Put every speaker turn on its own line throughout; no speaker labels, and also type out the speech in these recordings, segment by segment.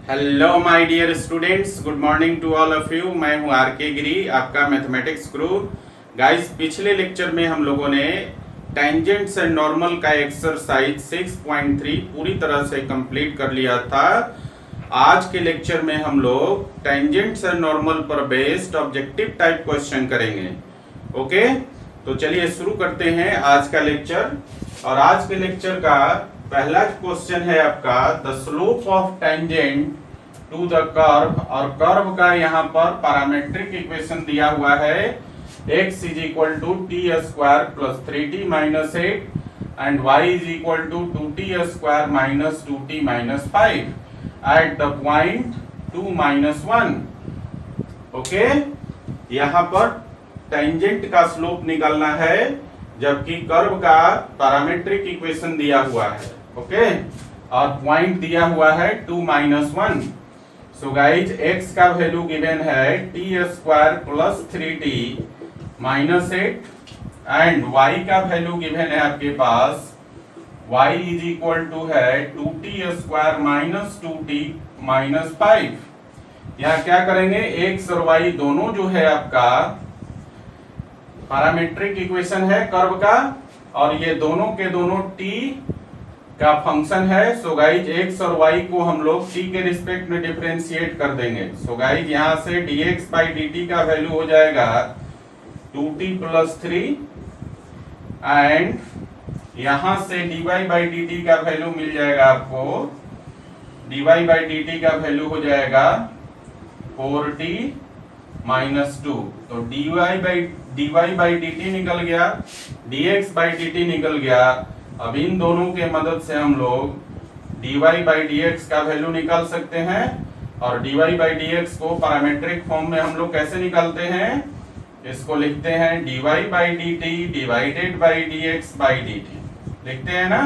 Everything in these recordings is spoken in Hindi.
Hello my dear students, good morning to all of you. मैं हूं आर के गिरी, आपका मैथमेटिक्स गुरु। गाइस, पिछले लेक्चर में हम लोगों ने टेंजेंट्स एंड नॉर्मल का एक्सरसाइज 6.3 पूरी तरह से कंप्लीट कर लिया था। आज के लेक्चर में हम लोग टेंजेंट्स एंड नॉर्मल पर बेस्ड ऑब्जेक्टिव टाइप क्वेश्चन करेंगे। ओके, तो चलिए शुरू करते हैं आज का लेक्चर। और आज के लेक्चर का पहला क्वेश्चन है आपका the slope of tangent to the curve. और कर्व का यहाँ पर पैरामीट्रिक इक्वेशन दिया हुआ है x is equal to t square plus 3t minus 8 and y is equal to 2t square minus 2t minus 5 at the point 2 minus 1। Okay, यहाँ पर टेंजेंट का स्लोप निकालना है जबकि कर्व का पैरामीट्रिक इक्वेशन दिया हुआ है। ओके, और पॉइंट दिया हुआ है 2 माइनस 1। सो गाइज, x का वैल्यू गिवन है T square plus 3t minus 8 and y का वैल्यू गिवन है आपके पास y इज इक्वल टू है 2t square minus 2t minus 5। यहाँ क्या करेंगे, x और y दोनों जो है आपका पैरामीट्रिक इक्वेशन है कर्व का, और ये दोनों के दोनों t का फंक्शन है। सो गाइज, x और y को हम लोग t के रिस्पेक्ट में डिफरेंशिएट कर देंगे। सो गाइज, यहाँ से dx बाई dt का वैल्यू हो जाएगा 2t प्लस 3 एंड यहाँ से dy बाई dt का वैल्यू मिल जाएगा आपको, dy बाई dt का वैल्यू हो जाएगा 4t माइनस 2। तो dy बाई dt निकल गया, dx बाई dt निकल गया। अब इन दोनों के मदद से हम लोग dy बाई dx का वैल्यू निकाल सकते हैं। और dy बाई dx को पैरामीट्रिक फॉर्म में हम लोग कैसे निकालते हैं, इसको लिखते हैं dy by dt divided by dx by dt, लिखते हैं ना।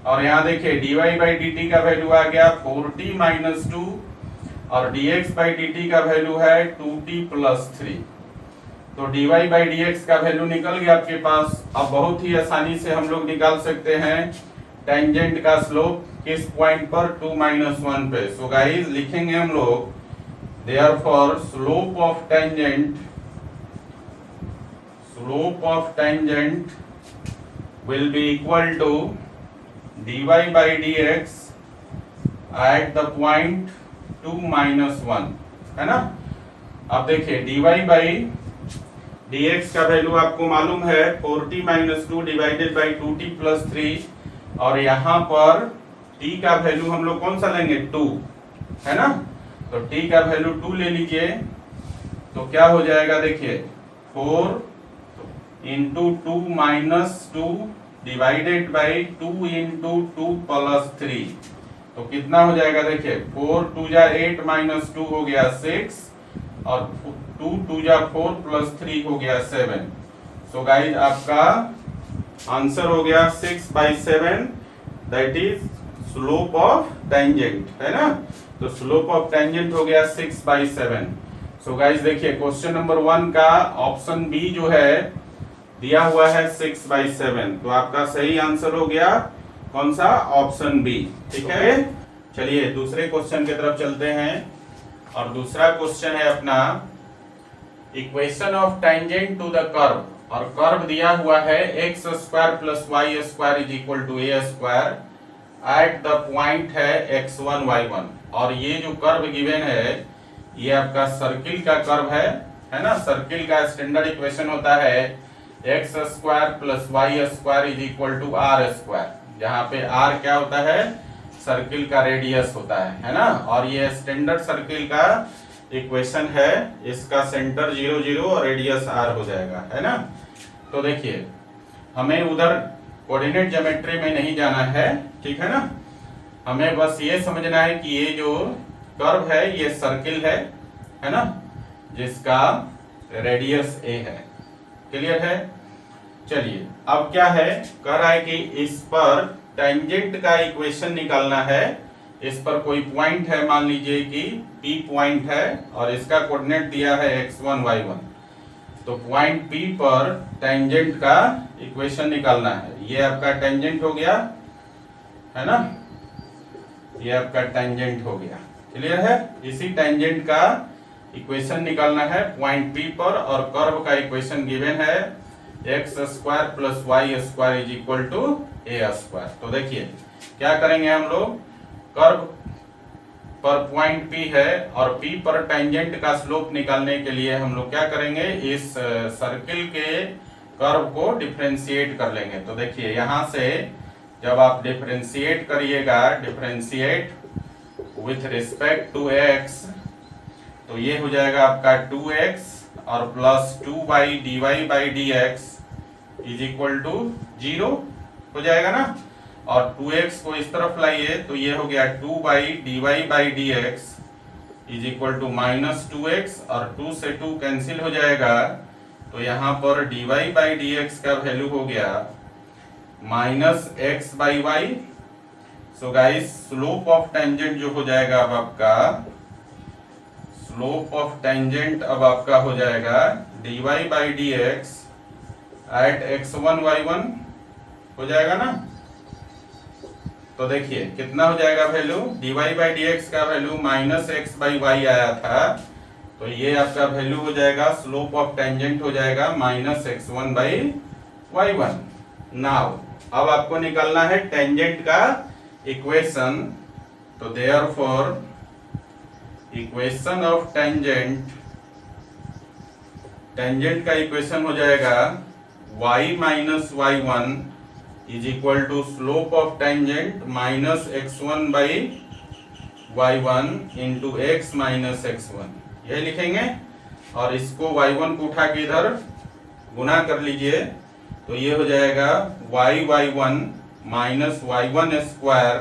और यहाँ देखिए dy बाई dt का वैल्यू आ गया 4t माइनस 2 और dx बाई dt का वैल्यू है 2t प्लस 3। तो dy बाई dx का वैल्यू निकल गया आपके पास। अब बहुत ही आसानी से हम लोग निकाल सकते हैं टेंजेंट का स्लोप किस पॉइंट पर, 2 माइनस 1 पे। सो गाइस, लिखेंगे हम लोग therefore slope of tangent will be equal to dy by dx at the point 2 minus 1, है ना। अब देखिए dy बाई dx का वैल्यू आपको मालूम है 4t minus 2 divided by 2t plus 3, और यहाँ पर t का वैल्यू हम लोग कौन सा लेंगे, 2, है ना। तो t का वैल्यू 2 ले लीजिए, तो क्या हो जाएगा देखिए 4 into 2 minus 2 divided by 2 into 2 plus 3। तो कितना हो जाएगा देखिए 4 2 जा 8 माइनस 2 हो गया 6 और 2 2 जा 4 प्लस 3 हो गया 7। सो गाइज, आपका आंसर हो गया 6/7, that is slope of tangent, है ना। तो स्लोप ऑफ टेंजेंट हो गया 6/7। सो गाइज देखिए, क्वेश्चन नंबर 1 का ऑप्शन बी जो है दिया हुआ है 6/7, तो आपका सही आंसर हो गया कौन सा, ऑप्शन बी। ठीक है, चलिए दूसरे क्वेश्चन की तरफ चलते हैं। और दूसरा क्वेश्चन है अपना equation of tangent to the curve. और कर्व दिया हुआ है x square plus y square is equal to a square at the point है x1 y1। और ये जो कर्व गिवन है ये आपका सर्किल का कर्व है ना। सर्किल का स्टैंडर्ड इक्वेशन होता है x square plus y square is equal to r square, जहाँ पे r क्या होता है, सर्किल का रेडियस होता है ना। और ये स्टैंडर्ड सर्किल का इक्वेशन है, इसका सेंटर 0 0 और रेडियस r हो जाएगा, है ना। तो देखिए, हमें उधर कोऑर्डिनेट ज्योमेट्री में नहीं जाना है, ठीक है ना। हमें बस ये समझना है कि ये जो कर्व है ये सर्किल है ना, जिसका रेडियस a है। क्लियर है। चलिए, अब क्या है, कह रहा है कि इस पर टेंजेंट का इक्वेशन निकालना है। इस पर कोई पॉइंट है, मान लीजिए कि P पॉइंट है और इसका कोऑर्डिनेट दिया है x1 y1। तो पॉइंट P पर टेंजेंट का इक्वेशन निकालना है। ये आपका टेंजेंट हो गया, है ना, ये आपका टेंजेंट हो गया। क्लियर है? इसी टेंजेंट का इक्वेशन निकालना है पॉइंट P पर, और कर्व का इक्वेशन गिवन है x square plus y square is equal to a square. तो देखिए क्या करेंगे हम लोग, कर्व पर पॉइंट P है और P पर टेंजेंट का स्लोप निकालने के लिए हम लोग क्या करेंगे, इस सर्किल के कर्व को डिफरेंशिएट कर लेंगे। तो देखिए यहां से जब आप डिफरेंशिएट करिएगा, differentiate with respect to x, तो ये हो जाएगा आपका 2x और plus 2 by d y by d x is equal to 0 हो जाएगा ना, और 2x को इस तरफ लाइए तो ये हो गया 2 by d y by d x is equal to minus 2x, और 2 से 2 कैंसिल हो जाएगा, तो यहाँ पर d y by d x का वैल्यू हो गया minus x by y. So guys slope of tangent जो हो जाएगा अब आपका, स्लोप ऑफ टेंजेंट अब आपका हो जाएगा d y by d x at x1 y1 हो जाएगा ना। तो देखिए कितना हो जाएगा value, d y by d x का value minus x by y आया था, तो ये आपका वैल्यू हो जाएगा, स्लोप ऑफ टेंजेंट हो जाएगा minus x1 by y1। Now अब आपको निकालना है टेंजेंट का इक्वेशन, तो therefore equation of tangent, tangent का इक्वेशन हो जाएगा y minus y1 is equal to slope of tangent minus x1 by y1 into x minus x1, यही लिखेंगे, और इसको y1 को उठा के इधर गुना कर लीजिए, तो ये हो जाएगा y1 minus y1 square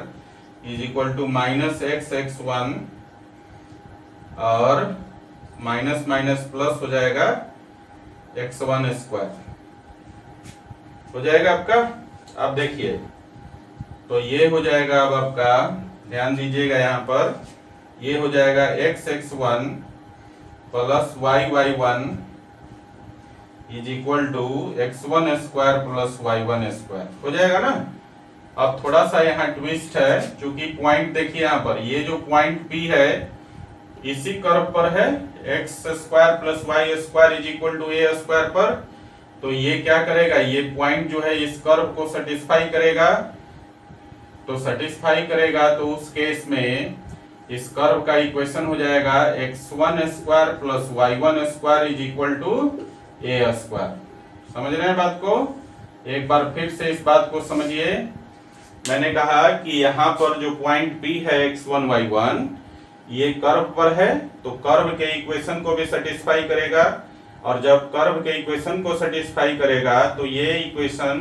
is equal to minus x(x1) और माइनस माइनस प्लस हो जाएगा x1 स्क्वायर हो जाएगा आपका। अब देखिए तो ये हो जाएगा, अब आपका ध्यान दीजिएगा यहाँ पर, ये हो जाएगा x(x1) plus y(y1) is equal to x1 square plus y1 square हो जाएगा ना। अब थोड़ा सा यहाँ ट्विस्ट है, क्योंकि पॉइंट देखिए यहाँ पर, ये जो पॉइंट P है इसी कर्व पर है, x square plus y square is equal to a square पर, तो ये क्या करेगा, ये पॉइंट जो है इस कर्व को सेटिस्फाई करेगा, तो सेटिस्फाई करेगा तो उस केस में इस कर्व का इक्वेशन हो जाएगा x1 square plus y1 square is equal to a square. समझ रहे हैं बात को? एक बार फिर से इस बात को समझिए। मैंने कहा कि यहाँ पर जो पॉइंट P है x1 y1 ये कर्व पर है, तो कर्व के इक्वेशन को भी सेटिस्फाई करेगा, और जब कर्व के इक्वेशन को सेटिस्फाई करेगा तो ये इक्वेशन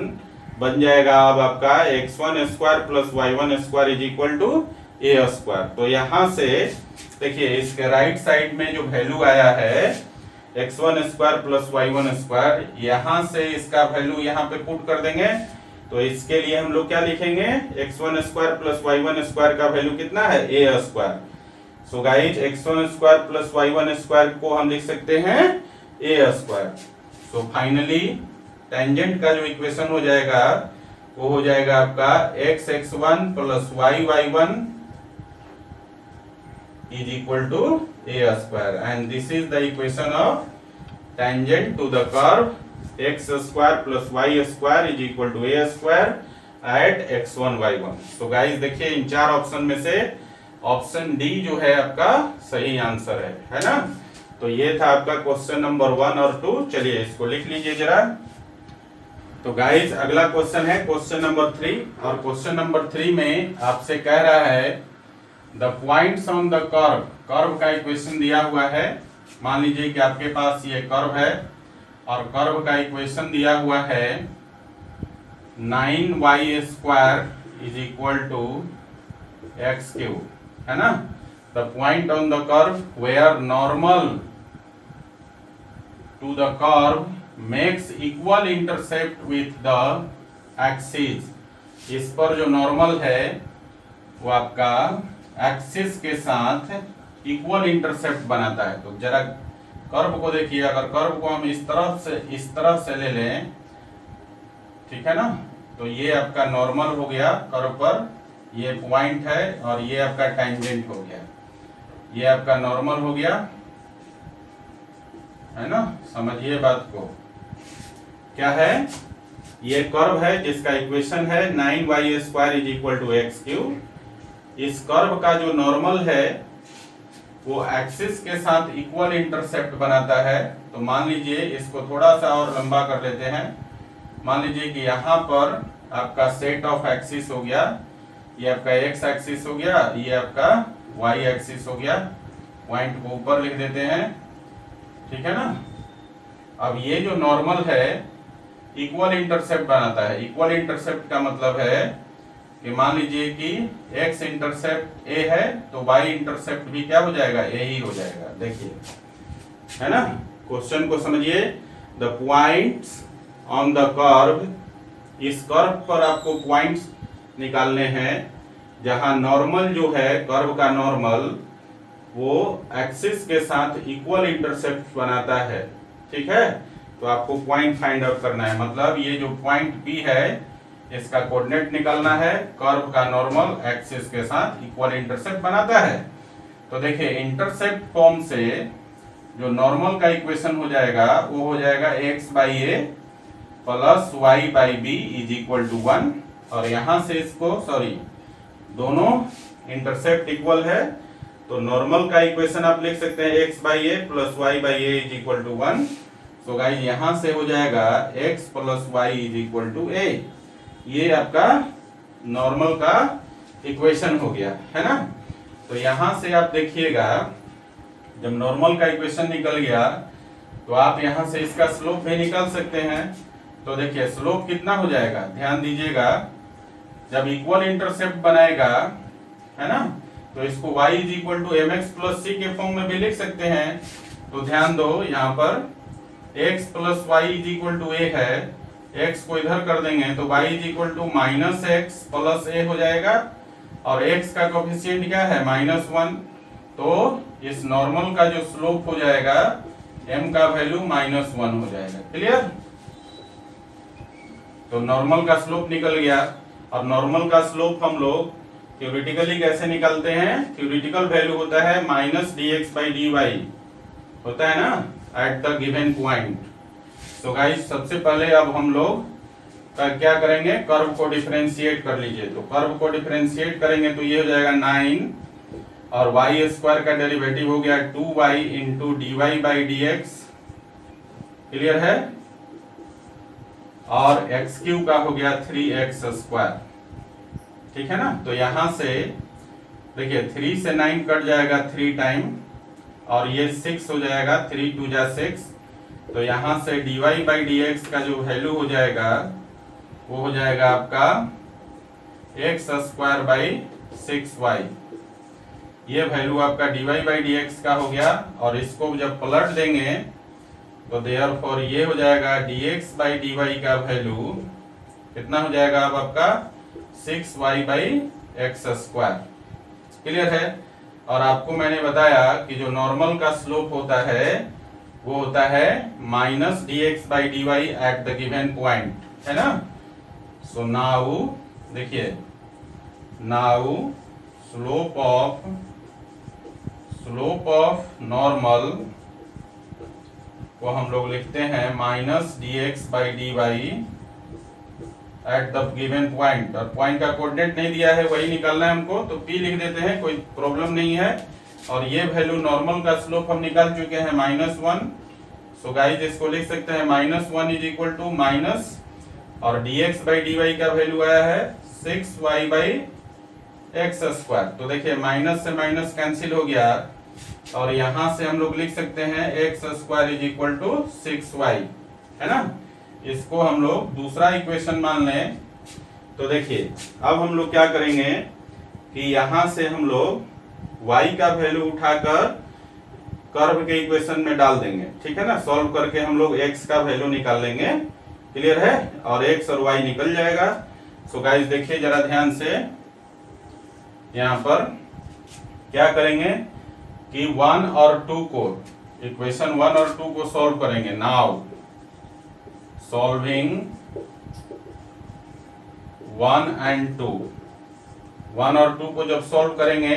बन जाएगा अब आपका x1 square plus y1 square is equal to a square. तो यहाँ से देखिए इसके राइट साइड में जो वैल्यू आया है x1 square plus y1 square, यहाँ से इसका वैल्यू यहाँ पे पुट कर देंगे, तो इसके लिए हम लोग क्या लिखेंगे, x1 square plus y1 square का वैल्यू कितना है, a square. So guys x1 square plus y1 square को हम लिख सकते हैं a square. So finally tangent का जो इक्वेशन हो जाएगा वो हो जाएगा आपका x(x1) plus y(y1) is equal to a square, and this is the equation of tangent to the curve x square plus y square is equal to a square at x1 y1। so guys देखिए इन चार ऑप्शन में से ऑप्शन डी जो है आपका सही आंसर है ना। तो ये था आपका क्वेश्चन नंबर 1 और 2। चलिए इसको लिख लीजिए जरा। तो गाइस अगला क्वेश्चन है क्वेश्चन नंबर 3, और क्वेश्चन नंबर 3 में आपसे कह रहा है the points on the curve, curve का इक्वेशन दिया हुआ है। मान लीजिए कि आपके पास ये कर्व है और कर्व का इक्वेशन दिया हुआ है 9y square is equal to x cube, है ना। The point on the curve where normal to the curve makes equal intercept with the axis. इस पर जो नॉर्मल है वो आपका एक्सिस के साथ इक्वल इंटरसेप्ट बनाता है। तो जरा कर्व को देखिए, अगर कर्व को हम इस तरह से ले लें, ठीक है ना, तो ये आपका नॉर्मल हो गया कर्व पर, ये पॉइंट है और ये आपका टेंजेंट हो गया। ये आपका नॉर्मल हो गया, है ना। समझिए बात को, क्या है, ये कर्व है जिसका इक्वेशन है 9y² = x³। इस कर्व का जो नॉर्मल है वो एक्सिस के साथ इक्वल इंटरसेप्ट बनाता है। तो मान लीजिए इसको थोड़ा सा और लंबा कर लेते हैं। मान लीजिए कि यहाँ पर आपका सेट ऑफ एक्सिस हो गया, ये आपका x एक्सिस हो गया, ये आपका y एक्सिस हो गया। पॉइंट को ऊपर लिख देते हैं, ठीक है ना। अब ये जो नॉर्मल है इक्वल इंटरसेप्ट बनाता है। इक्वल इंटरसेप्ट का मतलब है कि मान लीजिए कि x इंटरसेप्ट a है तो y इंटरसेप्ट भी क्या हो जाएगा, a ही हो जाएगा। देखिए, है ना। क्वेश्चन को समझिए। The points on the curve, इस कर्व पर आपको पॉइंट्स निकालने हैं जहां नॉर्मल जो है, कर्व का नॉर्मल वो एक्सिस के साथ इक्वल इंटरसेप्ट बनाता है, ठीक है। तो आपको पॉइंट फाइंड आउट करना है, मतलब ये जो पॉइंट P है इसका कोऑर्डिनेट निकालना है। कर्व का नॉर्मल एक्सिस के साथ इक्वल इंटरसेप्ट बनाता है। तो देखिए इंटरसेप्ट फॉर्म से जो नॉर्मल का इक्वेशन हो जाएगा वो हो जाएगा x/a + y/b = 1। और यहां से इसको दोनों इंटरसेप्ट इक्वल है तो नॉर्मल का इक्वेशन आप लिख सकते हैं x/a + y/a = 1। तो गाइस यहां से हो जाएगा x + y = a। ये आपका नॉर्मल का इक्वेशन हो गया, है ना। तो यहां से आप देखिएगा जब नॉर्मल का इक्वेशन निकल गया तो आप यहां से इसका स्लोप भी निकाल सकते हैं। तो देखिए स्लोप कितना हो जाएगा, ध्यान दीजिएगा। जब इक्वल इंटरसेप्ट बनाएगा, है ना, तो इसको y = mx + c के फॉर्म में भी लिख सकते हैं। तो ध्यान दो, यहाँ पर x + y = a है, x को इधर कर देंगे तो y = -x + a हो जाएगा और x का कोफिशिएंट क्या है, -1। तो इस नॉर्मल का जो स्लोप हो जाएगा m का वैल्यू -1 हो जाएगा। क्लियर। तो नॉर्मल का स्लोप निकल गया। और नॉर्मल का स्लोप हम लोग थ्योरेटिकली कैसे निकालते हैं, थ्योरेटिकल वैल्यू होता है -dx/dy होता है ना एट द गिवन पॉइंट। तो गाइस सबसे पहले अब हम लोग क्या करेंगे, कर्व को डिफरेंशिएट कर लीजिए। तो कर्व को डिफरेंशिएट करेंगे तो ये हो जाएगा 9 और y² का डेरिवेटिव हो गया 2y × dy/dx। क्लियर है। और x³ का हो गया 3x², ठीक है ना। तो यहां से देखिए 3 से 9 कट जाएगा 3 टाइम और ये 6 हो जाएगा, 3 × 2 = 6। तो यहां से dy/dx का जो वैल्यू हो जाएगा वो हो जाएगा आपका x² / 6y। ये वैल्यू आपका dy/dx का हो गया। और इसको जब पलट देंगे तो देयरफॉर ये हो जाएगा dx/dy का वैल्यू कितना हो जाएगा अब आपका 6y/x²। क्लियर है। और आपको मैंने बताया कि जो नॉर्मल का स्लोप होता है वो होता है -dx/dy at the given point, है ना। सो नाउ देखिए, नाउ स्लोप ऑफ नॉर्मल को हम लोग लिखते हैं -dx/dy at the given point. और पॉइंट का कोऑर्डिनेट नहीं दिया है, वही निकालना है हमको, तो p लिख देते हैं, कोई प्रॉब्लम नहीं है। और ये वैल्यू नॉर्मल का स्लोप हम निकाल चुके हैं -1। सो गाइस इसको लिख सकते हैं -1 = और dx/dy का वैल्यू आया है 6y/x²। तो देखिए माइनस से माइनस कैंसिल हो गया और यहां से हम लोग लिख सकते हैं x² = 6y, है ना। इसको हम लोग दूसरा इक्वेशन मान लें। तो देखिए अब हम लोग क्या करेंगे कि यहां से हम लोग y का वैल्यू उठाकर कर्व के इक्वेशन में डाल देंगे, ठीक है ना। सॉल्व करके हम लोग x का वैल्यू निकाल लेंगे। क्लियर है। और x और y निकल जाएगा। सो गाइस देखिए जरा ध्यान से, यहां पर क्या करेंगे कि 1 और 2 को, इक्वेशन 1 और 2 को सॉल्व करेंगे। नाउ सॉल्विंग 1 and 2, 1 और 2 को जब सॉल्व करेंगे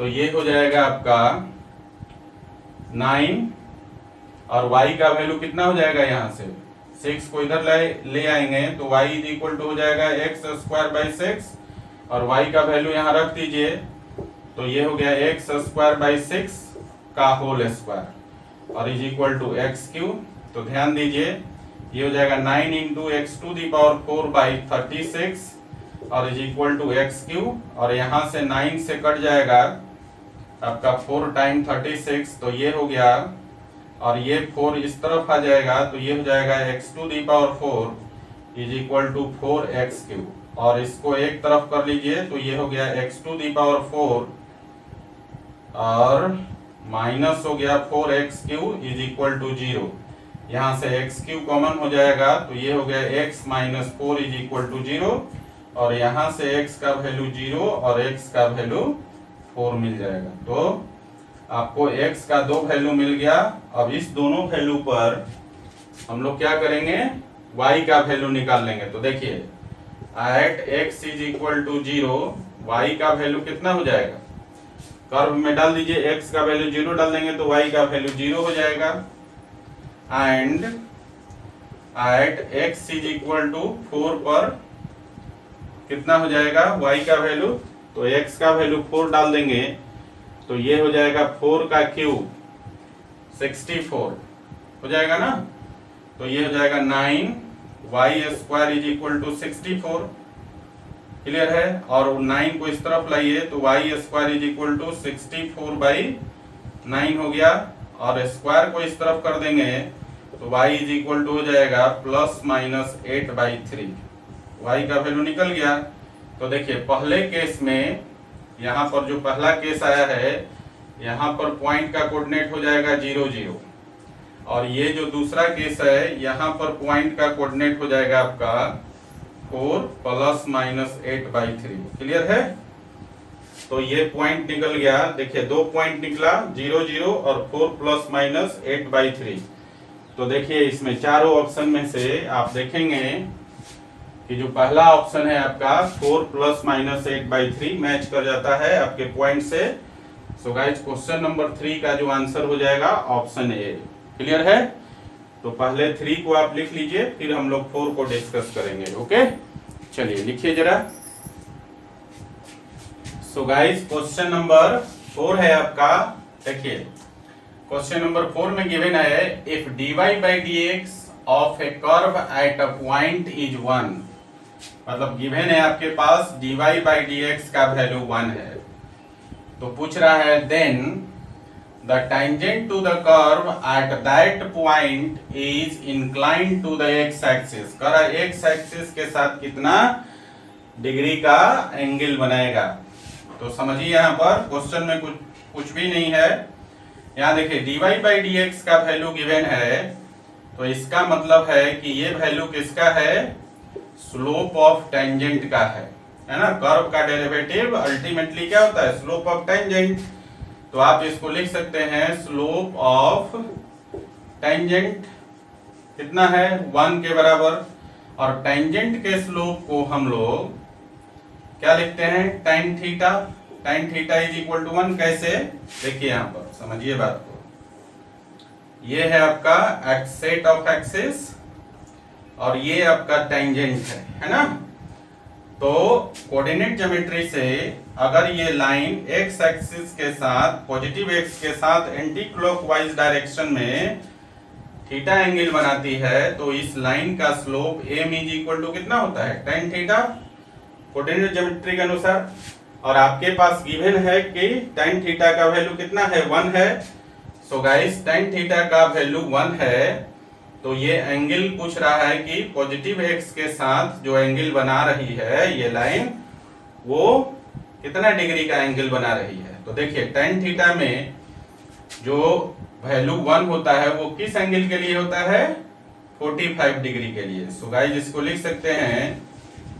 तो ये हो जाएगा आपका 9 और y का वैल्यू कितना हो जाएगा, यहाँ से 6 को इधर ले आएंगे तो y इज इक्वल टू हो जाएगा x स्क्वायर बाई 6 और y का वैल्यू यहाँ रख दीजिए तो ये हो गया x स्क्वायर बाई 6 का होल स्क्वायर और is equal to x cube. तो ध्यान दीजिए ये हो जाएगा 9 into x to the power 4 by 36 और is equal to x cube और यहाँ से 9 से कट जाएगा आपका 4 टाइम 36 तो ये हो गया और ये 4 इस तरफ आ जाएगा तो ये हो जाएगा x to the power 4 is equal to 4x cube और इसको एक तरफ कर लीजिए तो ये हो गया x टू दी पावर 4 और माइनस हो गया 4x cube is equal to 0। यहाँ से x क्यूब कॉमन हो जाएगा तो ये हो गया x minus 4 is equal to 0 और यहाँ से x का वैल्यू 0 और x का वैल्यू 4 मिल जाएगा। तो आपको x का 2 वैल्यू मिल गया। अब इस दोनों वैल्यू पर हम लोग क्या करेंगे, y का वैल्यू निकाल लेंगे। तो देखिए at x is equal to 0 y का वैल्यू कितना हो जाएगा, कर्व में डाल दीजिए x का वैल्यू 0 डाल देंगे तो y का वैल्यू 0 हो जाएगा and at x is equal to 4 पर कितना हो जाएगा y का वैल्यू, तो x का वैल्यू 4 डाल देंगे तो ये हो जाएगा 4 का क्यूब 64 हो जाएगा ना। तो ये हो जाएगा 9 y square is equal to 64 clear है और 9 को इस तरफ लाइए तो y square is equal to 64 by 9 हो गया और स्क्वायर को इस तरफ कर देंगे तो y इज इक्वल टू हो जाएगा प्लस माइनस 8 बाई 3 y का वैल्यू निकल गया। तो देखिए पहले केस में यहाँ पर जो पहला केस आया है यहाँ पर पॉइंट का कोऑर्डिनेट हो जाएगा 0 0 और ये जो दूसरा केस है यहाँ पर पॉइंट का कोऑर्डिनेट हो जाएगा आपका 4 प्लस माइनस 8 बाई 3 क्लियर है। तो ये पॉइंट निकल गया, देखिए 2 पॉइंट निकला 0 0 और 4 प्लस माइनस 8 बाई 3। तो देखिए इसमें चारों ऑप्शन में से आप देखेंगे कि जो पहला ऑप्शन है आपका 4 प्लस माइनस 8 बाई 3 मैच कर जाता है आपके पॉइंट से। सो गाइस क्वेश्चन नंबर 3 का जो आंसर हो जाएगा ऑप्शन ए। क्लियर है। तो पहले 3 को आप लिख लीजिए फिर हम लोग 4 को डिस्कस करेंगे। ओके चलिए लिखिए जरा। सो गाइस क्वेश्चन नंबर 4 है आपका, देखिए क्वेश्चन नंबर 4 में गिवन है if dy by dx of a curve at a point is 1, मतलब गिवन है आपके पास dy by dx का वैल्यू 1 है। तो पूछ रहा है then the tangent to the curve at that point is inclined to the x axis, कर x एक्सिस के साथ कितना डिग्री का एंगल बनाएगा। तो समझिए यहाँ पर क्वेश्चन में कुछ भी नहीं है। यहाँ देखिए dy by dx का वैल्यू गिवन है तो इसका मतलब है कि ये वैल्यू किसका है, स्लोप ऑफ टेंजेंट का है ना। कर्व का डेरिवेटिव अल्टीमेटली क्या होता है, स्लोप ऑफ टेंजेंट। तो आप इसको लिख सकते हैं स्लोप ऑफ टेंजेंट कितना है 1 के बराबर और टेंजेंट के स्लोप को हम लोग क्या लिखते हैं tan theta. tan theta is equal to 1 कैसे, देखिए यहाँ पर समझिए बात को। ये है आपका सेट ऑफ एक्सिस और ये आपका टेंजेंट है ना। तो कोऑर्डिनेट ज्योमेट्री से अगर ये लाइन x एक्सिस के साथ पॉजिटिव x के साथ एंटी क्लॉकवाइज डायरेक्शन में थीटा एंगल बनाती है तो इस लाइन का slope m is equal to कितना होता है tan थीटा कोऑर्डिनेट ज्योमेट्री के अनुसार। और आपके पास गिवन है कि tan थीटा का वैल्यू कितना है 1 है। सो गाइस tan थीटा का वैल्यू 1 है तो ये एंगल पूछ रहा है कि पॉजिटिव x के साथ जो एंगल बना रही है ये लाइन वो कितना डिग्री का एंगल बना रही है। तो देखिए tan थीटा में जो वैल्यू 1 होता है वो किस एंगल के लिए होता है 45 डिग्री के लिए। सो गाइस इसको लिख सकते हैं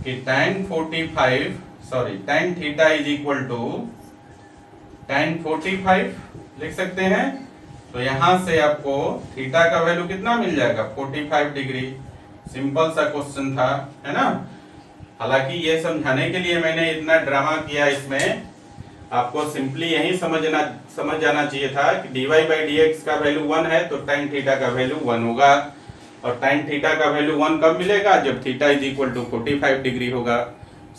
कि tan theta is equal to tan 45 लिख सकते हैं। तो यहां से आपको थीटा का वैल्यू कितना मिल जाएगा 45 डिग्री। सिंपल सा क्वेश्चन था है ना। हालांकि ये समझाने के लिए मैंने इतना ड्रामा किया इसमें आपको सिंपली यही समझ जाना चाहिए था कि dy बाई dx का वैल्यू 1 है तो tan थीटा का वैल्यू 1 होगा, और tan थीटा का वैल्यू 1 कब मिलेगा, जब theta is equal to 45 degree होगा।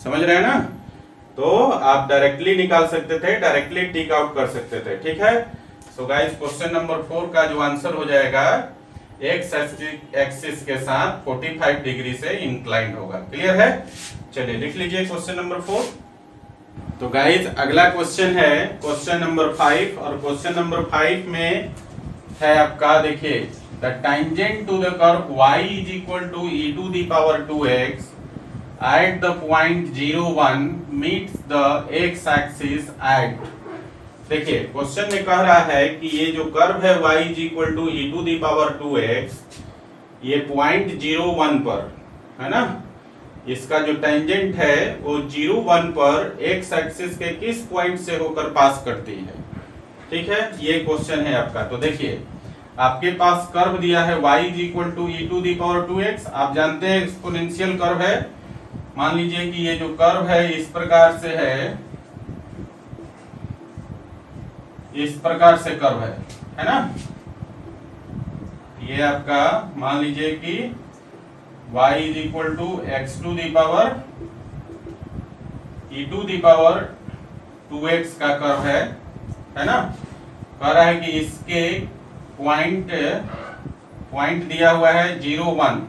समझ रहे हैं ना? तो आप डायरेक्टली निकाल सकते थे, डायरेक्टली टिक आउट कर सकते थे। ठीक है, सो गाइस क्वेश्चन नंबर 4 का जो आंसर हो जाएगा एक्स एक्सिस के साथ 45 डिग्री से इंक्लाइंड होगा। क्लियर है? चलिए लिख लीजिए क्वेश्चन नंबर 4। तो गाइस अगला क्वेश्चन है क्वेश्चन नंबर 5, और क्वेश्चन नंबर 5 में है आपका, देखिए, the tangent to the curve y is equal to e to the power 2x at the point 01 meets the x axis at। देखिए क्वेश्चन में कह रहा है कि ये जो कर्व है y is equal to e to the power 2x, ये पॉइंट 01 पर है ना, इसका जो टेंजेंट है वो 01 पर x एक्सिस के किस पॉइंट से होकर पास करती है। ठीक है, ये क्वेश्चन है आपका। तो देखिए आपके पास कर्व दिया है y is equal to e to the power 2x, आप जानते हैं एक्सपोनेंशियल कर्व है। मान लीजिए कि ये जो कर्व है इस प्रकार से है, इस प्रकार से कर्व है ना, ये आपका मान लीजिए कि y is equal to x to the power e to the power 2x का कर्व है ना। कह रहा है कि इसके पॉइंट दिया हुआ है 01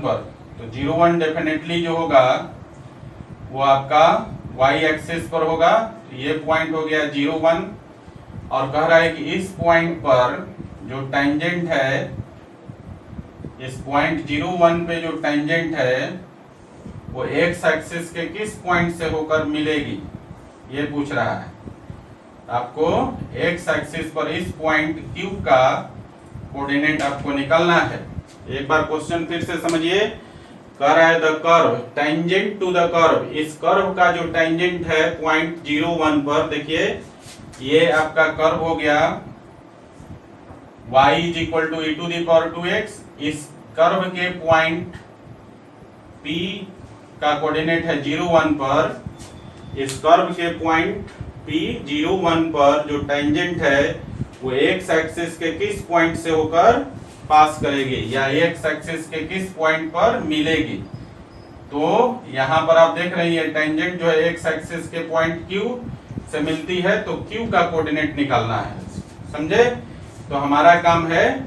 पर, तो 01 डेफिनेटली जो होगा वो आपका y एक्सिस पर होगा। तो ये पॉइंट हो गया 01, और कह रहा है कि इस पॉइंट पर जो टेंजेंट है, इस पॉइंट 01 पे जो टेंजेंट है वो x एक्सिस के किस पॉइंट से होकर मिलेगी, ये पूछ रहा है। आपको x एक्सिस पर इस पॉइंट Q का कोऑर्डिनेट आपको निकालना है। एक बार क्वेश्चन फिर से समझिए। कह रहा है the curve tangent to the curve, इस कर्व का जो टेंजेंट है पॉइंट 01 पर, देखिए ये आपका कर्व हो गया y is equal to e to the power 2x। इस कर्व के पॉइंट P का कोऑर्डिनेट है 01 पर, इस कर्व के पॉइंट P 01 पर जो टेंजेंट है वो x एक्सिस के किस पॉइंट से होकर पास करेगी, या x एक्सिस के किस पॉइंट पर मिलेगी। तो यहाँ पर आप देख रही है टेंजेंट जो है x एक्सिस के पॉइंट Q से मिलती है, तो Q का कोऑर्डिनेट निकालना है। समझे? तो हमारा काम है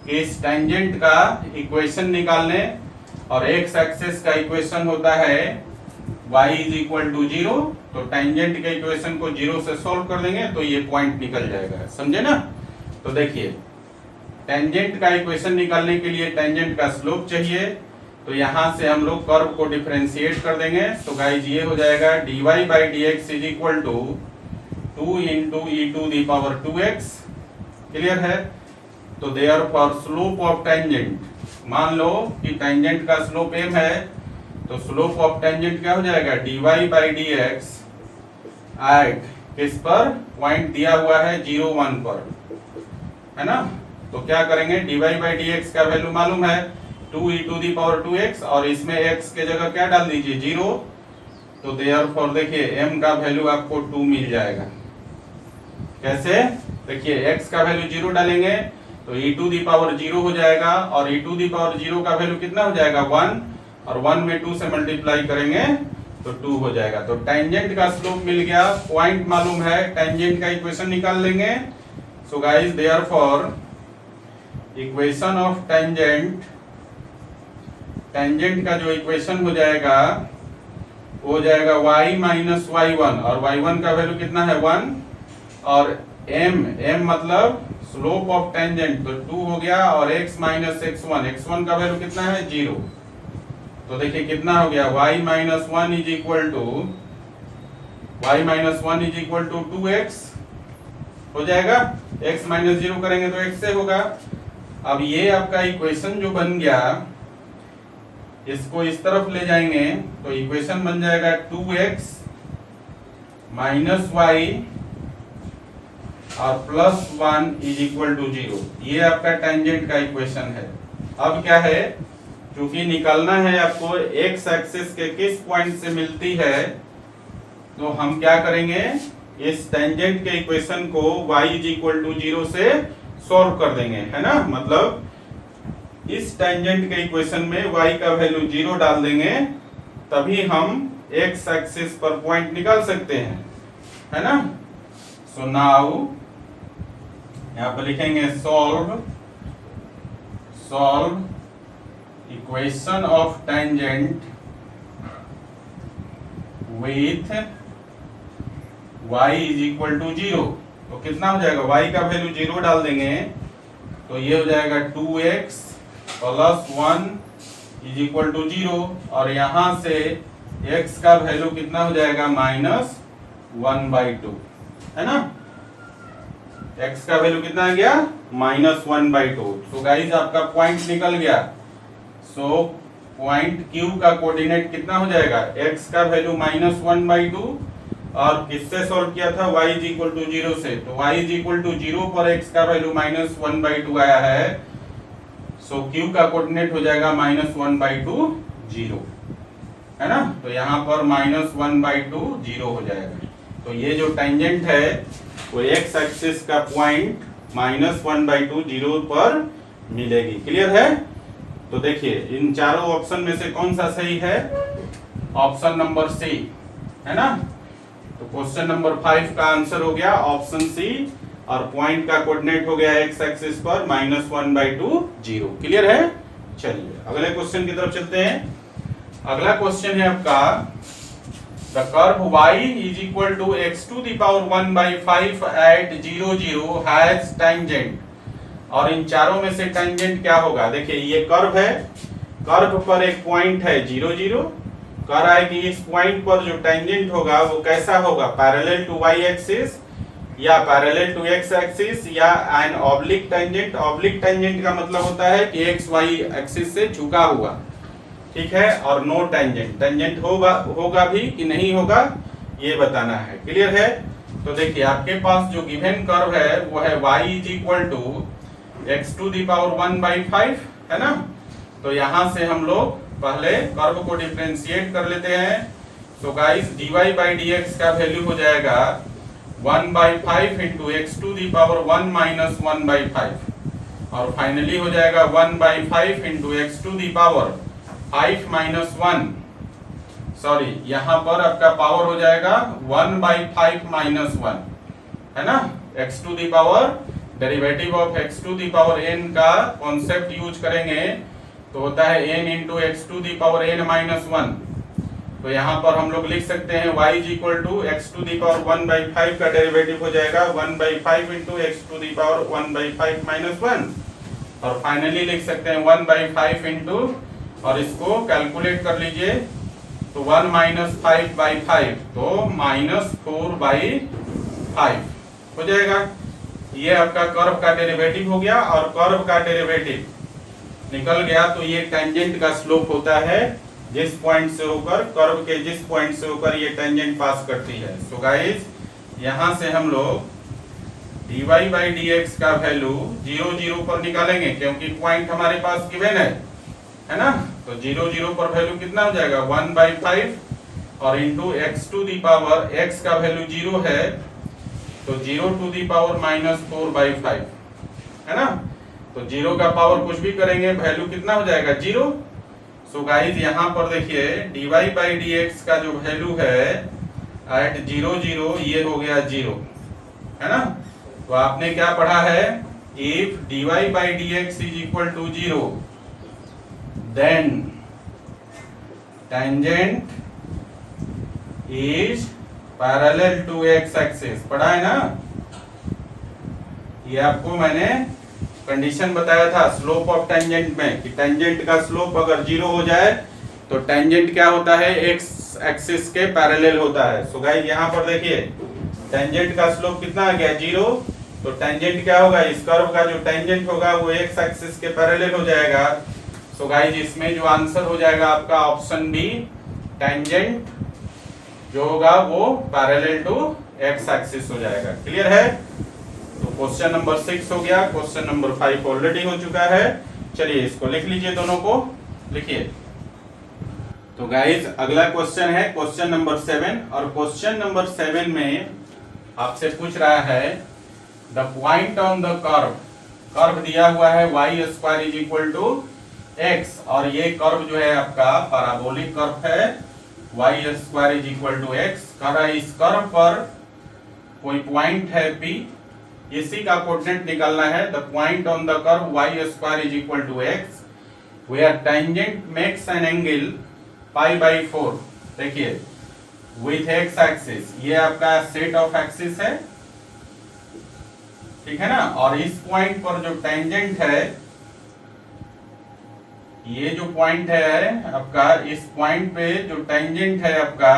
कि इस टेंजेंट का इक्वेशन निकालने, और x एक्सिस का इक्वेशन होता है y इज इक्वल टू 0, तो टेंजेंट के इक्वेशन को 0 से सॉल्व कर देंगे तो ये पॉइंट निकल जाएगा। समझे ना? तो देखिए टेंजेंट का इक्वेशन निकालने के लिए टेंजेंट का स्लोप चाहिए, तो यहां से हम लोग कर्व को डिफरेंशिएट कर देंगे। तो गाइस ये हो जाएगा dy by dx is equal to 2 into e to the power 2x। Clear है? तो देयरफॉर स्लोप ऑफ टेंजेंट, मान लो कि टेंजेंट का स्लोप m है, तो स्लोप ऑफ टेंजेंट क्या हो जाएगा dy बाई dx एट किस पर, पॉइंट दिया हुआ है 01 पर, है ना। तो क्या करेंगे, dy बाई dx का वैल्यू मालूम है 2 e to the power 2x, और इसमें x के जगह क्या डाल दीजिए 0। तो देयरफॉर देखिए m का वैल्यू आपको 2 मिल जाएगा। कैसे? देखिए x का वैल्यू 0 डालेंगे तो e टू दी पावर 0 हो जाएगा, और e टू दी पावर 0 का वैल्यू कितना हो जाएगा 1, और 1 में 2 से मल्टीप्लाई करेंगे तो 2 हो जाएगा। तो टेंजेंट का स्लोप मिल गया, पॉइंट मालूम है, टेंजेंट का इक्वेशन निकाल लेंगे। So guys therefore equation of tangent, tangent का जो इक्वेशन हो जाएगा वो हो जाएगा y माइनस y1, और y1 का वैल्यू कितना है 1, और m मतलब स्लोप ऑफ टेंजेंट, तो 2 हो गया, और x माइनस x1 का वैल्यू कितना है 0। तो देखिए कितना हो गया y minus 1 is equal to 2x हो जाएगा। x माइनस 0 करेंगे तो x से होगा। अब ये आपका इक्वेशन जो बन गया, इसको इस तरफ ले जाएंगे तो इक्वेशन बन जाएगा 2x माइनस y और प्लस 1 इज इक्वल टू 0। ये आपका टेंजेंट का इक्वेशन है। अब क्या है, क्योंकि निकालना है आपको x एक्सिस के किस पॉइंट से मिलती है, तो हम क्या करेंगे, इस टेंजेंट के इक्वेशन को y इज इक्वल टू 0 से सॉल्व कर देंगे, है ना। मतलब इस टेंजेंट के इक्वेशन में y का वैल्यू 0 डाल देंगे, तभी हम x एक्सिस पर पॉइंट निकाल सकते हैं, है ना। सो नाउ यहां पर लिखेंगे solve equation of tangent with y is equal to 0। तो कितना हो जाएगा, y का वैल्यू 0 डाल देंगे तो ये हो जाएगा 2x plus 1 is equal to 0, और यहां से x का वैल्यू कितना हो जाएगा माइनस 1/2, है ना। x का वैल्यू कितना आ गया माइनस 1/2। सो गाइस आपका पॉइंट निकल गया। सो पॉइंट Q का कोऑर्डिनेट कितना हो जाएगा, x का वैल्यू माइनस 1/2, और किससे सॉल्व किया था, y इज इक्वल टू 0 से। तो y इज इक्वल टू 0 पर x का वैल्यू माइनस 1/2 आया है। सो Q का कोऑर्डिनेट हो जाएगा माइनस 1/2 0, है ना। तो यहाँ पर माइनस 1/2 0 हो जाएगा। तो ये जो टेंजेंट है वो x एक्सिस का पॉइंट माइनस 1/2 0 पर मिलेगी। क्लियर है। तो देखिए इन चारों ऑप्शन में से कौन सा सही है, ऑप्शन नंबर सी, है ना। तो क्वेश्चन नंबर 5 का आंसर हो गया ऑप्शन सी, और पॉइंट का कोऑर्डिनेट हो गया x एक्सिस पर माइनस 1/2 0। क्लियर है। चलिए अगले क्वेश्चन की तरफ चलते हैं। अगला क्वेश्चन है आपका, the curve y is equal to x to the power 1/5 at 0 0 has tangent. और इन चारों में से टेंजेंट क्या होगा, देखिए ये कर्व है, कर्व पर एक पॉइंट है 0 0, कह रहा है कि इस पॉइंट पर जो टेंजेंट होगा वो कैसा होगा, पैरेलल टू y एक्सिस या पैरेलल टू x एक्सिस या an oblique tangent. Oblique tangent का मतलब होता है कि x y एक्सिस से झुका हुआ, ठीक है। और नो टेंजेंट, टेंजेंट होगा भी कि नहीं होगा ये बताना है। क्लियर है। तो देखिए आपके पास जो गिवन कर्व है वो है y is equal to x to the power 1/5, है ना। तो यहां से हम लोग पहले कर्व को डिफरेंशिएट कर लेते हैं। तो गाइस dy by dx का वैल्यू हो जाएगा 1/5 into x to the power 1 minus 1/5, और फाइनली हो जाएगा 1/5 into x to the power 5 minus 1, sorry यहाँ पर आपका पावर हो जाएगा 1/5 माइनस 1, है ना। X to the power, derivative of x to the power n का कॉन्सेप्ट यूज करेंगे तो होता है n into x to the power n minus 1। तो यहाँ पर हम लोग लिख सकते हैं y is equal to x to the power 1/5 का डेरिवेटिव हो जाएगा 1/5 into x to the power 1/5 minus 1, और फाइनली लिख सकते हैं 1/5 इंटू, और इसको कैलकुलेट कर लीजिए तो 1 माइनस 5/5 तो -4/5 हो जाएगा। ये आपका कर्व का डेरिवेटिव हो गया, और कर्व का डेरिवेटिव निकल गया तो ये टेंजेंट का स्लोप होता है जिस पॉइंट से होकर, कर्व के जिस पॉइंट से होकर ये टेंजेंट पास करती है। सो गाइस यहां से हम लोग dy by dx का वैल्यू 0 0 पर निकालेंगे क्योंकि पॉइंट हमारे पास गिवन है ना। तो 0 0 पर वैल्यू कितना हो जाएगा 1/5, और into x to the power x का वैल्यू 0 है तो 0 टू दी पावर -4/5, है ना। तो 0 का पावर कुछ भी करेंगे वैल्यू कितना हो जाएगा 0। सो गाइस यहाँ पर देखिए dy by dx का जो वैल्यू है एट 0 0 ये हो गया 0, है ना। तो आपने क्या पढ़ा है, if dy by dx is equal to 0 then tangent is parallel to x axis, पढ़ा है ना। ये आपको मैंने कंडीशन बताया था स्लोप ऑफ टेंजेंट में कि टेंजेंट का स्लोप अगर 0 हो जाए तो टेंजेंट क्या होता है, x एक्सिस के पैरेलल होता है। सो गाइस यहाँ पर देखिए टेंजेंट का स्लोप कितना आ गया 0, तो टेंजेंट क्या होगा, इस कर्व का जो टेंजेंट होगा वो x एक्सिस के पैरेलल हो जाएगा। सो गाइस इसमें जो आंसर हो जाएगा आपका ऑप्शन बी, टेंजेंट जो होगा वो पैरेलल टू x एक्सिस हो जाएगा। क्लियर है। तो क्वेश्चन नंबर 6 हो गया, क्वेश्चन नंबर 5 ऑलरेडी हो चुका है। चलिए इसको लिख लीजिए, दोनों को लिखिए। तो गाइज अगला क्वेश्चन है क्वेश्चन नंबर 7, और क्वेश्चन नंबर 7 में आपसे पूछ रहा है the point on the curve, curve दिया हुआ है y square is equal to x, और ये कर्व जो है आपका पैराबोलिक कर्व है, y square is equal to x। कह रहा है इस कर्व पर कोई पॉइंट है P, इसी का कोऑर्डिनेट निकालना है। The point on the curve y square is equal to x where tangent makes an angle pi by 4। देखिए विथ एक्स एक्सिस, ये आपका सेट ऑफ एक्सिस है, ठीक है ना, और इस पॉइंट पर जो टेंजेंट है, ये जो पॉइंट है आपका, इस पॉइंट पे जो टेंजेंट है आपका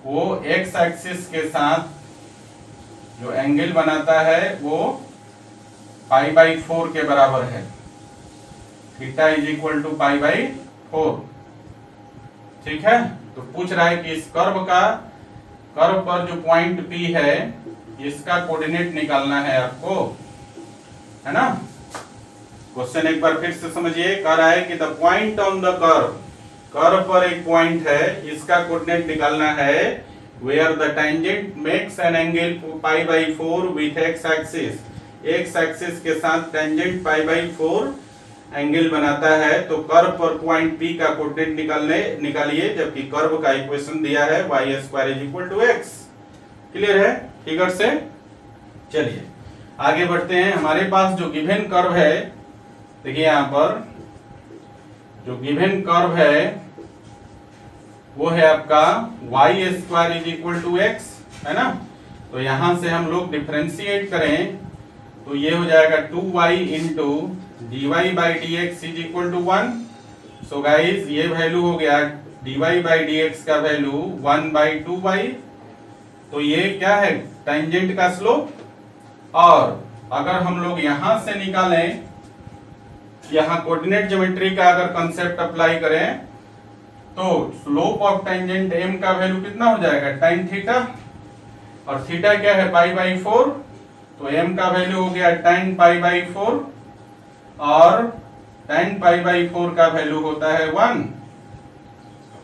वो एक्स एक्सिस के साथ जो एंगल बनाता है वो पाई बाई 4 के बराबर है। Theta is equal to pi by 4, ठीक है। तो पूछ रहा है कि इस कर्व पर जो पॉइंट P है इसका कोऑर्डिनेट निकालना है आपको, है ना। क्वेश्चन एक बार फिर से समझिए। कह रहा है कि the point on the curve पर एक पॉइंट है, इसका कोऑर्डिनेट निकालना है where the tangent makes an angle pi by 4 with x axis, x axis के साथ टेंजेंट पाई बाई 4 एंगल बनाता है। तो कर्व पर पॉइंट P का कोऑर्डिनेट निकालिए, जबकि कर्व का इक्वेशन दिया है y square is equal to x। Clear है फिगर से? चलिए आगे बढ़ते हैं। हमारे पास जो गिवन कर्व है, देखिए यहां पर जो गिवन कर्व है वो है आपका y square is equal to x, है ना। तो यहां से हम लोग डिफरेंशिएट करें तो ये हो जाएगा 2y into dy by d x is equal to 1। So guys ये वैल्यू हो गया dy बाई डी एक्स का वैल्यू 1 बाई 2y। तो ये क्या है, टेंजेंट का स्लोप। और अगर हम लोग यहां से निकालें, यहां कोऑर्डिनेट ज्योमेट्री का अगर कंसेप्ट अप्लाई करें तो स्लोप ऑफ टेंजेंट m का वैल्यू कितना हो जाएगा, tan थीटा, और थीटा क्या है पाई बाई 4, तो m का वैल्यू हो गया tan पाई बाई 4, और tan पाई बाई 4 का वैल्यू होता है 1,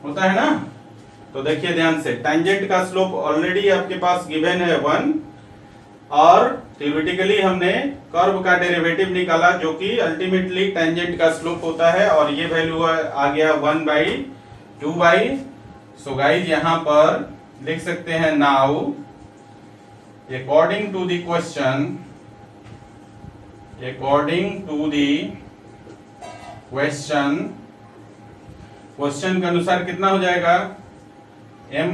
होता है ना। तो देखिए ध्यान से, टेंजेंट का स्लोप ऑलरेडी आपके पास गिवन है 1, और थ्योरेटिकली हमने कर्व का डेरिवेटिव निकाला जो कि अल्टीमेटली टेंजेंट का स्लोप होता है, और ये वैल्यू आ गया 1 बाई 2y। सो गाइज यहां पर लिख सकते हैं now according to the question question के अनुसार कितना हो जाएगा, m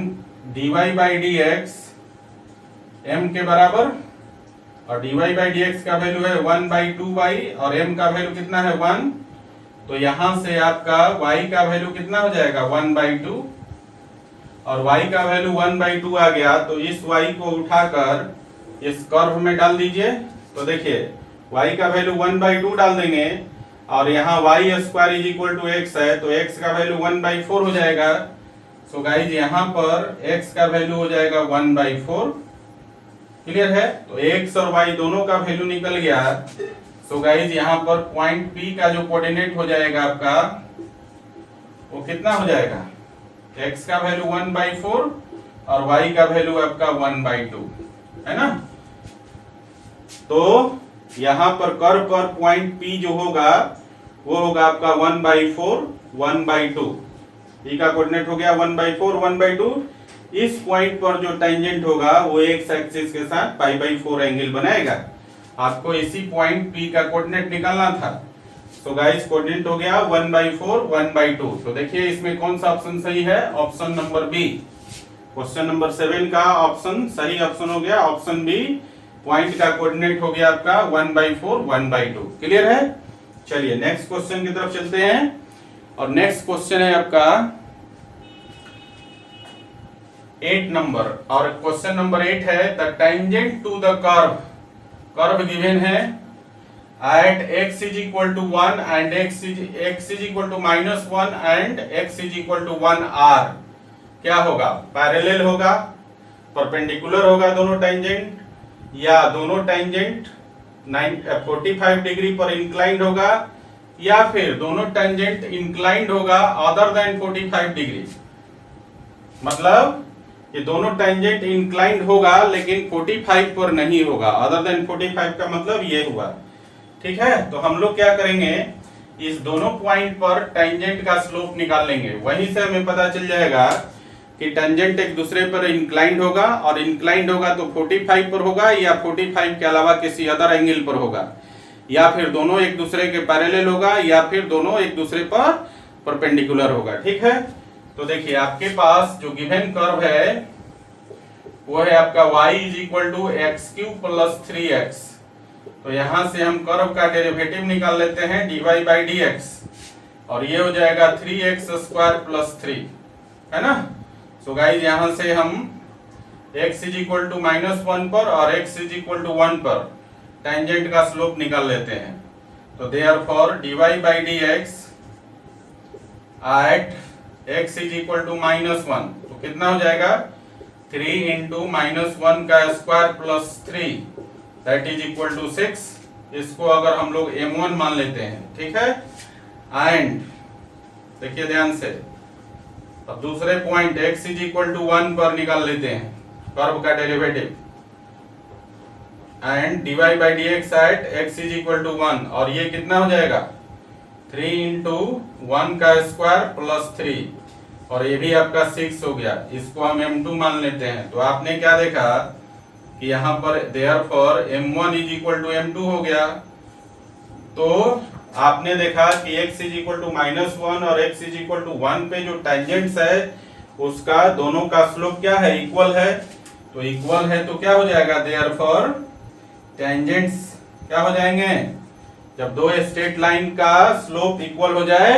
dy by d x m के बराबर, और dy बाई डी एक्स का वैल्यू है 1 बाई 2y, और m का वैल्यू कितना है 1। तो यहां से आपका y का वैल्यू कितना हो जाएगा 1 बाई 2, और y का वैल्यू 1 बाई 2 आ गया। तो इस y को उठाकर इस कर्व में डाल दीजिए। तो देखिए y का वैल्यू 1 बाई 2 डाल देंगे, और यहाँ y square is equal to x है, तो x का वैल्यू 1 बाई 4 हो जाएगा। सो गाइज यहाँ पर x का वैल्यू हो जाएगा 1 बाई 4। क्लियर है? तो x और y दोनों का वैल्यू निकल गया। सो गाइज यहाँ पर पॉइंट P का जो कोऑर्डिनेट हो जाएगा आपका, वो कितना हो जाएगा, x का वैल्यू 1 बाई 4 और y का वैल्यू आपका 1 बाई 2, है ना। तो यहां पर कर्व पर पॉइंट P जो होगा वो होगा आपका 1 बाई 4 1 बाई 2। P का कोऑर्डिनेट हो गया 1 बाई 4 1 बाई 2। इस पॉइंट पर जो टेंजेंट होगा वो एक्स एक्सिस के साथ पाई बाई 4 एंगल बनाएगा। आपको इसी पॉइंट P का कोऑर्डिनेट निकालना था। सो गाइस कोऑर्डिनेट हो गया 1 बाई 4 1 बाई 2। तो देखिए इसमें कौन सा ऑप्शन सही है, option number B. Question number 7 का ऑप्शन सही ऑप्शन हो गया ऑप्शन बी। पॉइंट का कोऑर्डिनेट हो गया आपका 1 बाई 4 1 बाई 2। क्लियर है? चलिए नेक्स्ट क्वेश्चन की तरफ चलते हैं। और नेक्स्ट क्वेश्चन है आपका 8 नंबर, और क्वेश्चन नंबर 8 है the tangent to the curve given है at x is equal to 1 and x is equal to minus 1 and x is equal to 1 r। क्या होगा, पैरेलल होगा, परपेंडिकुलर होगा दोनों टेंजेंट, या दोनों टेंजेंट 45 डिग्री पर इंक्लाइंड होगा, या फिर दोनों टेंजेंट इंक्लाइंड होगा अदर देन 45 डिग्री। मतलब ये दोनों टेंजेंट इंक्लाइंड होगा लेकिन 45 पर नहीं होगा। अदर देन 45 का मतलब ये हुआ। ठीक है, तो हम लोग क्या करेंगे, इस दोनों पॉइंट पर टेंजेंट का स्लोप निकाल लेंगे। वहीं से हमें पता चल जाएगा कि टेंजेंट एक दूसरे पर इंक्लाइंड होगा, और इंक्लाइंड होगा तो 45 पर होगा या 45 के अलावा किसी अदर एंगल पर होगा, या फिर दोनों एक दूसरे के पैरेलल होगा, या फिर दोनों एक दूसरे पर परपेंडिकुलर होगा। ठीक है, तो देखिए आपके पास जो गिवन कर्व है वो है आपका y is equal to x cube plus 3x। तो यहां से हम कर्व का डेरिवेटिव निकाल लेते हैं dy बाई dx, और ये हो जाएगा 3x स्क्वायर प्लस 3, है ना। सो गाइस यहां से हम x इज इक्वल टू -1 पर और x इज इक्वल टू 1 पर टेंजेंट का स्लोप निकाल लेते हैं। तो therefore dy by dx at x is equal to -1, तो कितना हो जाएगा 3 इंटू -1 का square plus 3 that is equal to 6। इसको अगर हम लोग m1 मान लेते हैं, ठीक है। एंड देखिए ध्यान से, अब दूसरे point x is equal to 1 पर निकाल लेते हैं कर्व का derivative, and dy by dx at x is equal to 1, और ये कितना हो जाएगा 3 इंटू 1 का स्क्वायर प्लस 3, और ये भी आपका 6 हो गया। इसको हम m2 मान लेते हैं। तो आपने क्या देखा कि यहाँ पर therefore m1 is equal to m2 हो गया। तो आपने देखा कि x इज इक्वल टू -1 और x इज इक्वल टू 1 पे जो टेंजेंट्स है उसका दोनों का स्लोप क्या है, इक्वल है। तो इक्वल है तो क्या हो जाएगा, देयरफॉर टेंजेंट्स क्या हो जाएंगे, जब दो स्ट्रेट लाइन का स्लोप इक्वल हो जाए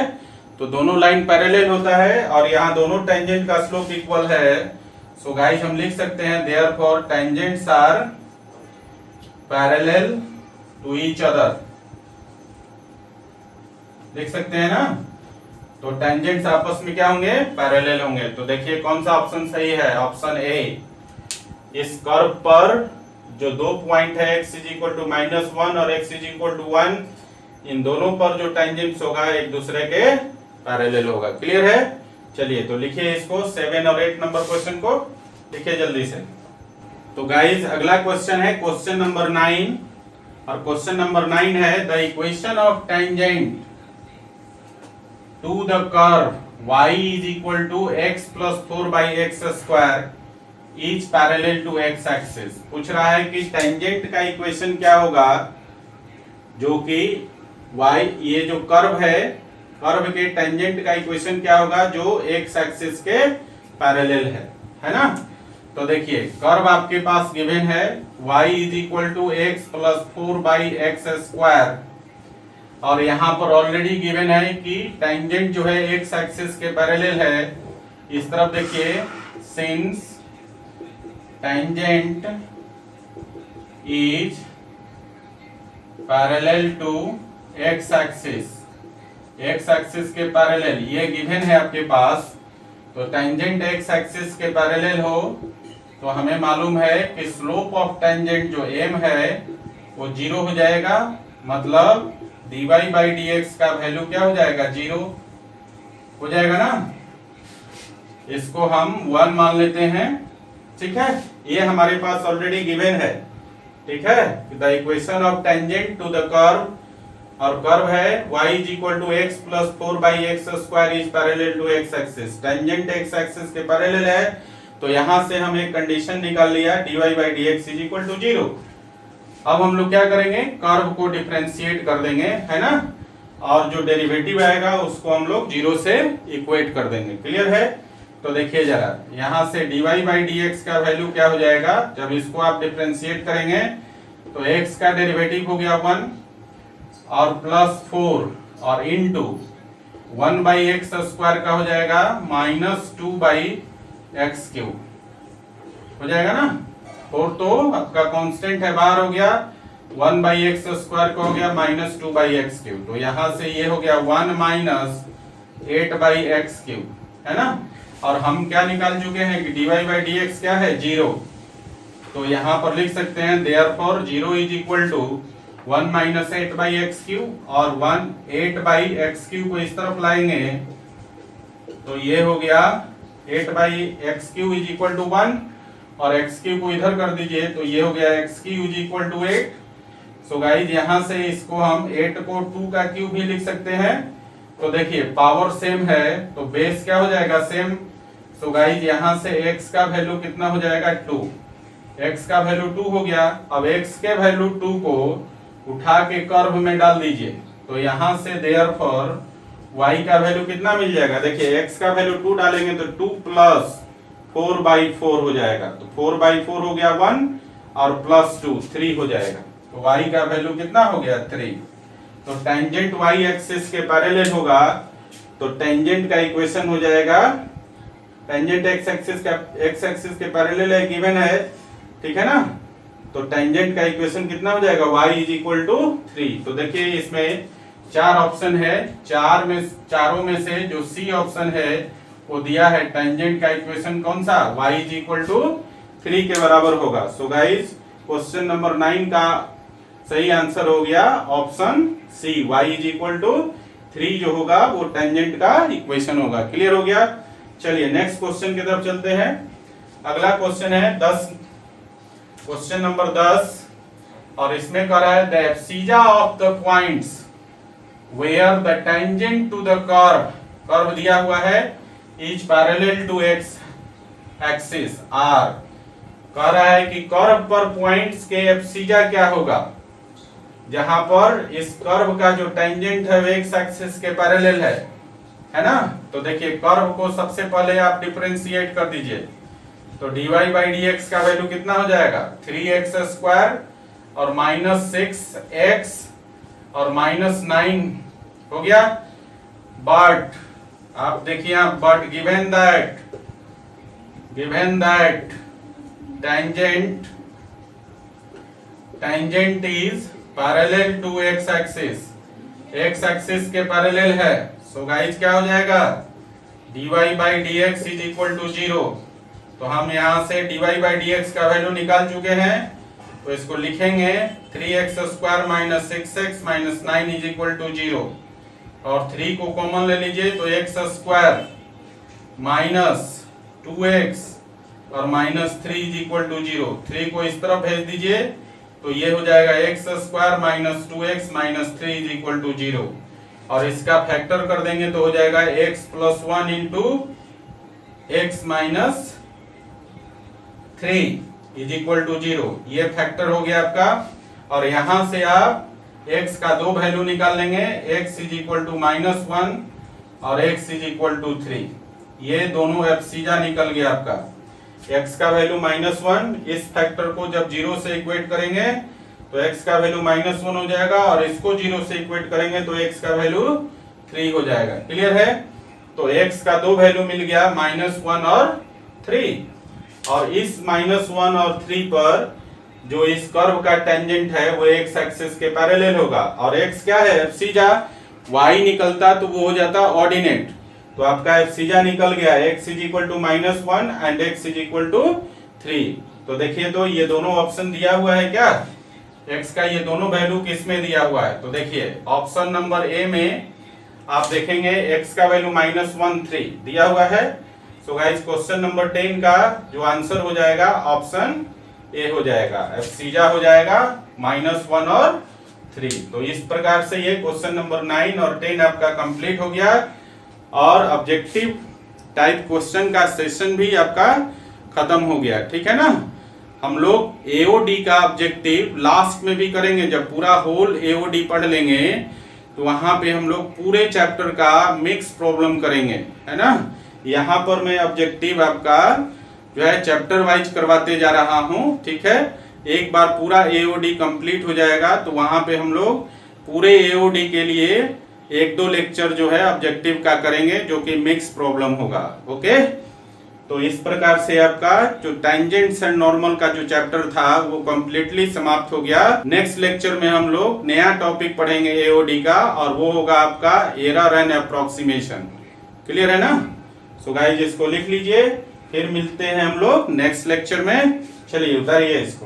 तो दोनों लाइन पैरेलल होता है, और यहाँ दोनों टेंजेंट का स्लोप इक्वल है। सो गाइस हम लिख सकते हैं therefore tangents are parallel to each other, लिख सकते हैं ना। तो टेंजेंट्स आपस में क्या होंगे, पैरेलल होंगे। तो देखिए कौन सा ऑप्शन सही है, ऑप्शन ए। इस कर्व पर जो दो पॉइंट है x इज इक्वल टू -1 और x इज इक्वल टू 1, इन दोनों पर जो टेंजेंट्स होगा एक दूसरे के पैरेलल होगा। क्लियर है। चलिए तो लिखिए इसको 7 और 8 नंबर क्वेश्चन को लिखिए जल्दी से। तो गाइस अगला क्वेश्चन है क्वेश्चन नंबर 9, और क्वेश्चन नंबर 9 है the equation of tangent to the curve y is equal to x plus 4/x square is parallel to x axis. पूछ रहा है कि टेंजेंट का इक्वेशन क्या होगा जो कि y, ये जो कर्व है, कर्व के टेंजेंट का इक्वेशन क्या होगा जो x एक्सिस के पैरेलल है ना। तो देखिए कर्व आपके पास गिवन है y is equal to x plus 4/x square, और यहाँ पर ऑलरेडी गिवन है कि टेंजेंट जो है x एक्सिस के पैरेलल है। इस तरफ देखिए, since tangent is parallel to x axis, x axis के पैरेलल ये गिवन है आपके पास। तो टेंजेंट x एक्सिस के पैरेलल हो तो हमें मालूम है कि स्लोप ऑफ टेंजेंट जो m है वो 0 हो जाएगा। मतलब dy बाई dx का वैल्यू क्या हो जाएगा, 0 हो जाएगा ना। इसको हम 1 मान लेते हैं, ठीक है। ये हमारे पास ऑलरेडी गिवन है, ठीक है। The equation of tangent to the curve, और कर्व है y is equal to x plus 4/x square is parallel to x axis. Tangent x axis के पैरेलल है, तो यहां से हम एक कंडीशन निकाल लिया dy by dx is equal to 0। अब हम लोग क्या करेंगे, कर्व को डिफरेंशिएट कर देंगे, है ना, और जो डेरिवेटिव आएगा उसको हम लोग 0 से इक्वेट कर देंगे। क्लियर है। तो देखिए जरा, यहां से dy बाई dx का वैल्यू क्या हो जाएगा, जब इसको आप डिफरेंशिएट करेंगे तो x का डेरिवेटिव हो गया 1 और प्लस 4 और इनटू 1/x स्क्वायर का हो जाएगा -2/x क्यूब हो जाएगा ना। 4 तो आपका कांस्टेंट है, बाहर हो गया, 1/x स्क्वायर का हो गया -2/x क्यूब। तो यहां से ये हो गया 1 - 8/x क्यूब, है ना। और हम क्या निकाल चुके हैं कि dy बाई dx क्या है, 0। तो यहां पर लिख सकते हैं therefore 0 is equal to 1 minus 8/x³ और 8/x³ को इस तरफ लाएंगे तो ये हो गया 8/x³ इज इक्वल टू 1 और x³ को इधर कर दीजिए तो ये हो गया x³ is equal to 8। So guys यहां से इसको हम 8 को 2 का क्यूब भी लिख सकते हैं। तो देखिए पावर सेम है तो बेस क्या हो जाएगा सेम। सो गाइज यहां से x का वैल्यू कितना हो जाएगा 2, x का वैल्यू 2 हो गया। अब x के वैल्यू 2 को उठा के कर्व में डाल दीजिए तो यहां से देयरफॉर y का वैल्यू कितना मिल जाएगा। देखिए x का वैल्यू 2 डालेंगे तो 2 प्लस 4/4 हो जाएगा तो 4/4 हो गया 1 और प्लस 2 3 हो जाएगा तो y का वैल्यू कितना हो गया 3। तो टेंजेंट y एक्सिस के पैरेलल होगा तो टेंजेंट का इक्वेशन हो जाएगा, टेंजेंट x एक्सिस के पैरेलल है गिवन है, ठीक है ना। तो टेंजेंट का इक्वेशन कितना हो जाएगा y इज इक्वल टू 3। तो देखिए इसमें 4 ऑप्शन है, चारों में से जो सी ऑप्शन है वो दिया है टेंजेंट का इक्वेशन कौन सा y इज इक्वल टू 3 के बराबर होगा। सो गाइस क्वेश्चन नंबर 9 का सही आंसर हो गया option C, y is equal to 3 जो होगा वो टेंजेंट का इक्वेशन होगा। क्लियर हो गया। चलिए नेक्स्ट क्वेश्चन की तरफ चलते हैं। अगला क्वेश्चन है 10, क्वेश्चन नंबर 10 और इसमें कह रहा है the abscissa of the points where the tangent to the curve दिया हुआ है is parallel to x axis r। कह रहा है कि कर्व पर पॉइंट्स के एब्सीजा क्या होगा जहां पर इस कर्व का जो टेंजेंट है वो x एक्सिस के पैरेलल है ना। तो देखिए कर्व को सबसे पहले आप डिफरेंशिएट कर दीजिए तो dy/dx का वैल्यू कितना हो जाएगा 3x² और -6x और -9 हो गया। बट आप देखिए but given that tangent is parallel to x axis के पैरेलल है। सो गाइस क्या हो जाएगा dy/dx इज इक्वल टू 0। तो हम यहां से dy/dx का वैल्यू निकाल चुके हैं तो इसको लिखेंगे 3x² -6x -9 is equal to 0 और 3 को कॉमन ले लीजिए तो x² -2x और -3 इज इक्वल टू 0। 3 को इस तरफ भेज दीजिए तो ये हो जाएगा x² -2x -3 is equal to 0 और इसका फैक्टर कर देंगे तो हो जाएगा x + 1 into x - 3 is equal to 0। ये फैक्टर हो गया आपका और यहां से आप x का 2 वैल्यू निकाल लेंगे, x इज इक्वल टू -1 और x इज इक्वल टू 3। ये दोनों एब्सीजा निकल गया आपका। x का वैल्यू -1, इस फैक्टर को जब 0 से इक्वेट करेंगे तो x का वैल्यू -1 हो जाएगा और इसको 0 से इक्वेट करेंगे तो x का वैल्यू 3 हो जाएगा। क्लियर है। तो x का 2 वैल्यू मिल गया -1 और 3 और इस -1 और 3 पर जो इस कर्व का टेंजेंट है वो x एक्सिस के पैरेलल होगा और x क्या है एब्सीजा, y निकलता तो वो हो जाता ऑर्डिनेट। तो आपका एब्सीजा निकल गया x is equal to -1 and x is equal to 3। तो देखिए तो ये दोनों ऑप्शन दिया हुआ है क्या, x का ये दोनों वैल्यू किस में दिया हुआ है। तो देखिए ऑप्शन नंबर ए में आप देखेंगे x का वैल्यू -1 3 दिया हुआ है। सो गाइस क्वेश्चन नंबर 10 का जो आंसर हो जाएगा ऑप्शन ए हो जाएगा, एब्सीजा हो जाएगा -1 और 3। तो इस प्रकार से ये क्वेश्चन नंबर 9 और 10 आपका कंप्लीट हो गया और ऑब्जेक्टिव टाइप क्वेश्चन का सेशन भी आपका खत्म हो गया। ठीक है ना। हम लोग एओडी का ऑब्जेक्टिव लास्ट में भी करेंगे, जब पूरा होल एओडी पढ़ लेंगे तो वहां पे हम लोग पूरे चैप्टर का मिक्स प्रॉब्लम करेंगे, है ना। यहाँ पर मैं ऑब्जेक्टिव आपका जो है चैप्टर वाइज करवाते जा रहा हूँ। ठीक है, एक बार पूरा एओडी कंप्लीट हो जाएगा तो वहां पे हम लोग पूरे एओडी के लिए 1-2 लेक्चर जो है ऑब्जेक्टिव का करेंगे जो कि मिक्स प्रॉब्लम होगा। ओके, तो इस प्रकार से आपका जो टेंजेंट्स एंड नॉर्मल का जो चैप्टर था वो कंप्लीटली समाप्त हो गया। नेक्स्ट लेक्चर में हम लोग नया टॉपिक पढ़ेंगे एओडी का और वो होगा आपका एरर एंड अप्रोक्सीमेशन। क्लियर है ना। सो गाइस इसको लिख लीजिए, फिर मिलते हैं हम लोग नेक्स्ट लेक्चर में। चलिए उतारिए इसको।